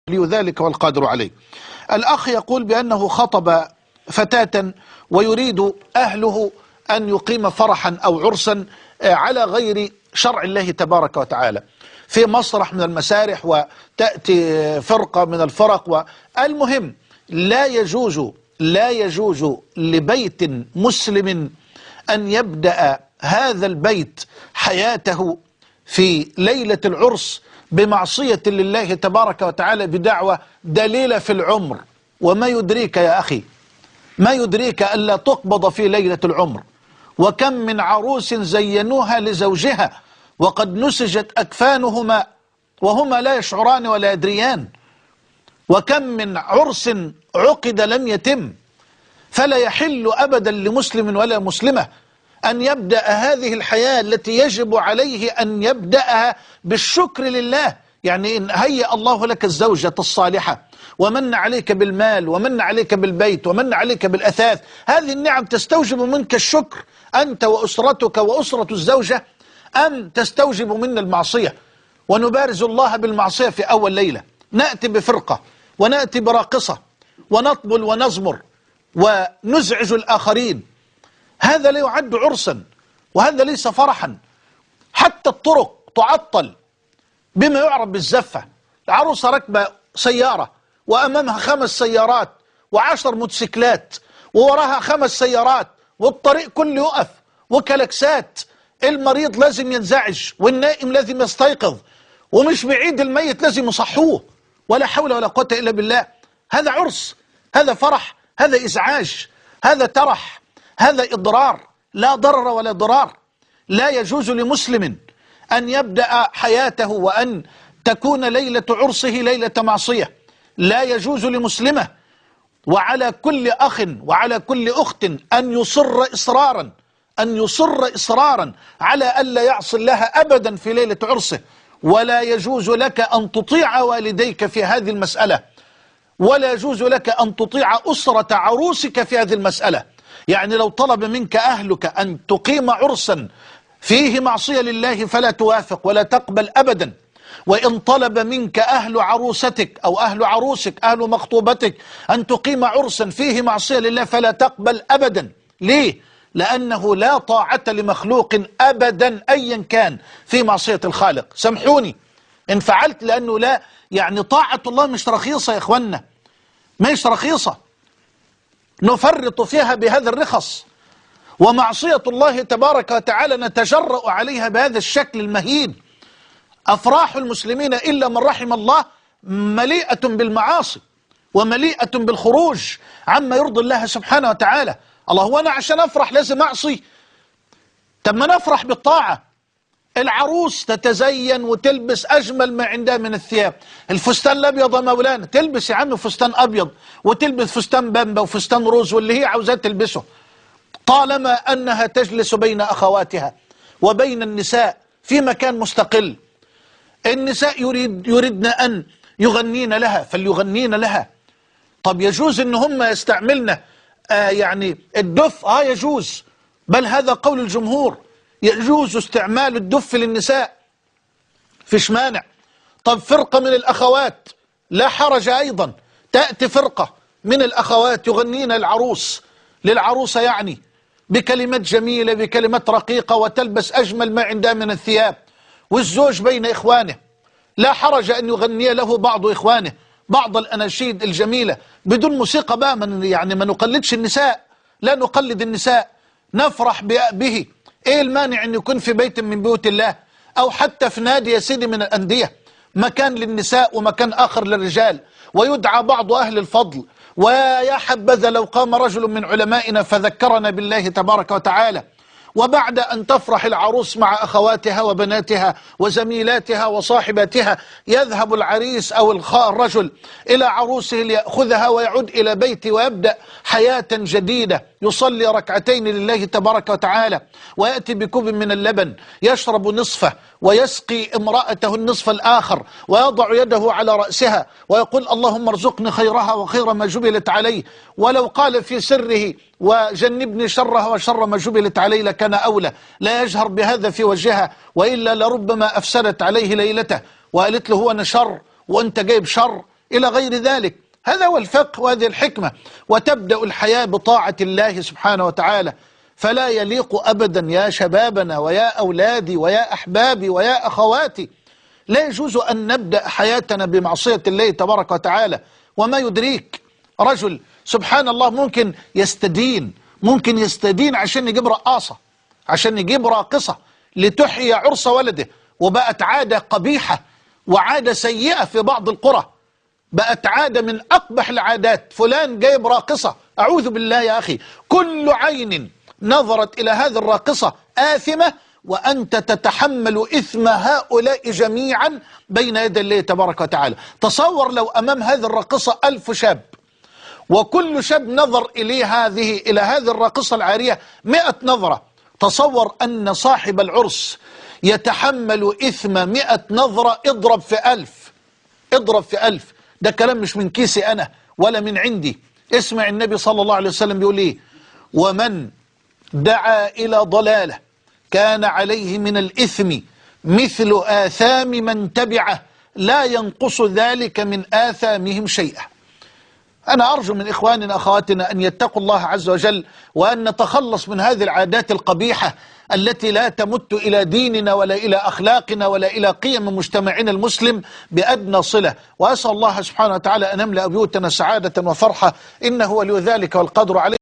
لي ذلك والقادر عليه. الأخ يقول بأنه خطب فتاة ويريد أهله أن يقيم فرحا أو عرسا على غير شرع الله تبارك وتعالى في مسرح من المسارح، وتأتي فرقة من الفرق. والمهم لا يجوز لبيت مسلم أن يبدأ هذا البيت حياته في ليلة العرس بمعصية لله تبارك وتعالى بدعوة دليلة في العمر. وما يدريك يا أخي، ما يدريك ألا تقبض في ليلة العمر؟ وكم من عروس زينوها لزوجها وقد نسجت أكفانهما وهما لا يشعران ولا يدريان. وكم من عرس عقد لم يتم. فلا يحل أبدا لمسلم ولا مسلمة أن يبدأ هذه الحياة التي يجب عليه أن يبدأها بالشكر لله. يعني إن هيأ الله لك الزوجة الصالحة ومن عليك بالمال ومن عليك بالبيت ومن عليك بالأثاث، هذه النعم تستوجب منك الشكر أنت وأسرتك وأسرة الزوجة، أم تستوجب منا المعصية ونبارز الله بالمعصية في أول ليلة؟ نأتي بفرقة ونأتي براقصة ونطبل ونزمر ونزعج الآخرين. هذا لا يعد عرسا وهذا ليس فرحا. حتى الطرق تعطل بما يعرف بالزفة. العروسة راكبة سيارة وأمامها 5 سيارات و10 موتوسيكلات ووراها 5 سيارات والطريق كله يقف وكلاكسات. المريض لازم ينزعج والنائم لازم يستيقظ، ومش بعيد الميت لازم يصحوه. ولا حول ولا قوة إلا بالله. هذا عرس؟ هذا فرح؟ هذا إزعاج؟ هذا ترح؟ هذا إضرار؟ لا ضرر ولا ضرار. لا يجوز لمسلم أن يبدأ حياته وأن تكون ليلة عرسه ليلة معصية. لا يجوز لمسلمة. وعلى كل أخ وعلى كل أخت أن يصر إصرارا على ألا يعصي الله أبدا في ليلة عرسه. ولا يجوز لك أن تطيع والديك في هذه المسألة، ولا يجوز لك أن تطيع أسرة عروسك في هذه المسألة. يعني لو طلب منك أهلك أن تقيم عرسا فيه معصية لله فلا توافق ولا تقبل أبدا. وإن طلب منك أهل عروستك أو أهل عروسك أهل مخطوبتك أن تقيم عرسا فيه معصية لله فلا تقبل أبدا. ليه؟ لأنه لا طاعة لمخلوق أبدا أيا كان في معصية الخالق. سامحوني إن فعلت، لأنه لا يعني طاعة الله مش رخيصة يا إخوانا، مش رخيصة نفرط فيها بهذا الرخص. ومعصية الله تبارك وتعالى نتجرأ عليها بهذا الشكل المهين. أفراح المسلمين إلا من رحم الله مليئة بالمعاصي ومليئة بالخروج عما يرضي الله سبحانه وتعالى. الله، هو أنا عشان أفرح لازم أعصي؟ طب ما نفرح بالطاعة. العروس تتزين وتلبس أجمل ما عندها من الثياب. الفستان الأبيض يا مولانا، تلبس يا عم فستان أبيض وتلبس فستان بامبا وفستان روز واللي هي عاوزاه تلبسه، طالما أنها تجلس بين أخواتها وبين النساء في مكان مستقل. النساء يريدن أن يغنين لها فليغنين لها. طب يجوز أن هم يستعملن يعني الدف؟ يجوز، بل هذا قول الجمهور، يجوز استعمال الدف للنساء، فيش مانع. طب فرقة من الأخوات لا حرج أيضا، تأتي فرقة من الأخوات يغنين العروس للعروسة يعني بكلمات جميلة بكلمات رقيقة وتلبس أجمل ما عندها من الثياب، والزوج بين إخوانه لا حرج أن يغني له بعض إخوانه بعض الأناشيد الجميلة بدون موسيقى بقى. يعني ما نقلدش النساء، لا نقلد النساء، نفرح به. إيه المانع أن يكون في بيت من بيوت الله أو حتى في نادي يا سيدي من الأندية مكان للنساء ومكان آخر للرجال، ويدعى بعض أهل الفضل. ويا حبذا لو قام رجل من علمائنا فذكرنا بالله تبارك وتعالى. وبعد أن تفرح العروس مع أخواتها وبناتها وزميلاتها وصاحباتها، يذهب العريس أو الرجل إلى عروسه ليأخذها ويعود إلى بيته ويبدأ حياة جديدة. يصلي ركعتين لله تبارك وتعالى ويأتي بكوب من اللبن يشرب نصفه ويسقي امرأته النصف الآخر ويضع يده على رأسها ويقول اللهم ارزقني خيرها وخير ما جبلت عليه. ولو قال في سره وجنبني شرها وشر ما جبلت عليه لكان أولى. لا يجهر بهذا في وجهها، وإلا لربما أفسدت عليه ليلته وقالت له هو أنا شر وأنت جايب شر. إلى غير ذلك. هذا هو الفقه وهذه الحكمة. وتبدأ الحياة بطاعة الله سبحانه وتعالى. فلا يليق أبدا يا شبابنا ويا أولادي ويا أحبابي ويا أخواتي، لا يجوز أن نبدأ حياتنا بمعصية الله تبارك وتعالى. وما يدريك، رجل سبحان الله ممكن يستدين عشان يجيب رقاصة، عشان يجيب راقصة لتحيي عرس ولده، وبقت عادة قبيحة وعادة سيئة في بعض القرى، بقت عادة من أقبح العادات. فلان جايب راقصة، أعوذ بالله يا أخي، كل عين نظرت إلى هذه الراقصة آثمة، وأنت تتحمل إثم هؤلاء جميعا بين يدي الله تبارك وتعالى. تصور لو أمام هذه الراقصة 1000 شاب، وكل شاب نظر إلى هذه الراقصة العارية 100 نظرة، تصور أن صاحب العرس يتحمل إثم 100 نظرة. اضرب في 1000، اضرب في 1000. ده كلام مش من كيسي أنا ولا من عندي. اسمع النبي صلى الله عليه وسلم بيقول إيه: ومن دعا إلى ضلالة كان عليه من الإثم مثل آثام من تبعه لا ينقص ذلك من آثامهم شيئا. أنا أرجو من إخواننا أخواتنا أن يتقوا الله عز وجل، وأن نتخلص من هذه العادات القبيحة التي لا تمت إلى ديننا ولا إلى أخلاقنا ولا إلى قيم مجتمعنا المسلم بأدنى صلة. وأسأل الله سبحانه وتعالى أن يملأ بيوتنا سعادة وفرحة، إنه ولي ذلك والقدر عليه.